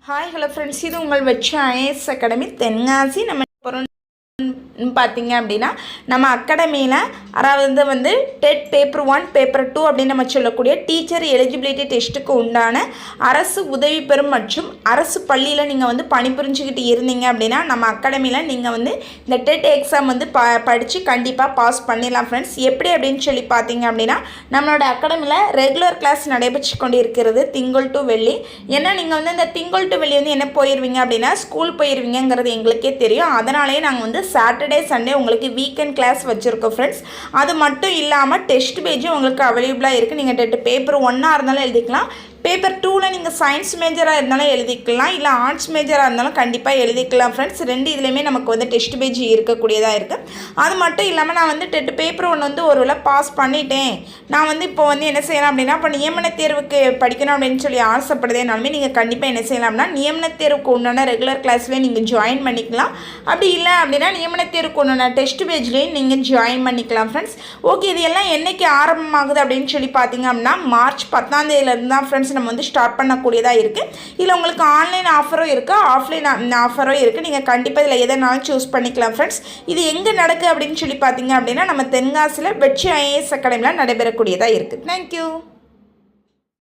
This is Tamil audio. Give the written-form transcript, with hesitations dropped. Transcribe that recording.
ஹாய் ஹலோ ஃப்ரெண்ட்ஸ், இது உங்கள் வெற்றி ஐஏஎஸ் அகாடமி தென்காசி. நம்ம பார்த்தீங்க அப்படின்னா நம்ம அகாடமியில் அதாவது டெட் பேப்பர் 1 பேப்பர் 2 அப்படின்னு நம்ம சொல்லக்கூடிய டீச்சர் எலிஜிபிலிட்டி டெஸ்ட்டுக்கு உண்டான அரசு உதவி பெறும் மற்றும் அரசு பள்ளியில் நீங்கள் பணிபுரிஞ்சுக்கிட்டு இருந்தீங்க அப்படின்னா நம்ம அகாடமியில் நீங்கள் இந்த டெட் எக்ஸாம் படித்து கண்டிப்பாக பாஸ் பண்ணிடலாம் ஃப்ரெண்ட்ஸ். எப்படி அப்படின்னு சொல்லி பார்த்தீங்க அப்படின்னா நம்மளோட அகாடமியில் ரெகுலர் கிளாஸ் நடைபெற்று கொண்டு இருக்கிறது திங்கள் டு வெள்ளி. ஏன்னா நீங்கள் இந்த திங்கள் டு வெள்ளி என்ன போயிடுவீங்க அப்படின்னா ஸ்கூல் போயிடுவீங்கிறது எங்களுக்கே தெரியும். அதனாலேயே நாங்கள் சாட்டர்டே சண்டே உங்களுக்கு வீக்கெண்ட் கிளாஸ் வச்சுருக்கோம் ஃப்ரெண்ட்ஸ். அது மட்டும் இல்லாமல் டெஸ்ட் பேஜும் உங்களுக்கு அவைலபிளாக இருக்குது. நீங்கள் டெட் பேப்பர் 1 இருந்தாலும் எழுதிக்கலாம், பேப்பர் 2ல் நீங்கள் சயின்ஸ் மேஜராக இருந்தாலும் எழுதிக்கலாம், இல்லை ஆர்ட்ஸ் மேஜராக இருந்தாலும் கண்டிப்பாக எழுதிக்கலாம் ஃப்ரெண்ட்ஸ். ரெண்டு இதுலேயுமே நமக்கு டெஸ்ட் பேஜ் இருக்கக்கூடியதாக இருக்குது. அது மட்டும் இல்லாமல் நான் டெட் பேப்பர் 1 ஒரு வேளை பாஸ் பண்ணிட்டேன், நான் இப்போ என்ன செய்யலாம் அப்படின்னா இப்போ நியமன தேர்வுக்கு படிக்கணும் அப்படின்னு சொல்லி ஆசைப்படுதேனாலுமே நீங்கள் கண்டிப்பாக என்ன செய்யலாம்னா நியமன தேர்வுக்கு உண்டான ரெகுலர் கிளாஸ்லேயே நீங்கள் ஜாயின் பண்ணிக்கலாம். அப்படி இல்லை அப்படின்னா நியமன தேர்வுக்கு உண்டான டெஸ்ட் பேஜ்லேயும் நீங்கள் ஜாயின் பண்ணிக்கலாம் ஃப்ரெண்ட்ஸ். ஓகே, இது எல்லாம் என்றைக்கு ஆரம்பமாகுது அப்படின்னு சொல்லி பார்த்தீங்க அப்படின்னா மார்ச் 10ஆம் தேதியிலேருந்து தான் ஃப்ரெண்ட்ஸ் நம்ம ஸ்டார்ட் பண்ணக்கூடியதாக இருக்குது. இதில் உங்களுக்கு ஆன்லைன் ஆஃபரும் இருக்குது, ஆஃப்லைன் ஆஃபரும் இருக்குது. நீங்கள் கண்டிப்பாக இதில் எதனாலும் சூஸ் பண்ணிக்கலாம் ஃப்ரெண்ட்ஸ். இது எங்கே நடக்குது அப்படின்னு சொல்லி பார்த்தீங்க அப்படின்னா நம்ம தென்காசியில் வெற்றி ஐஏஎஸ் அகாடமியில் நடைபெறக்கூடியதாக இருக்குது. தேங்க்யூ.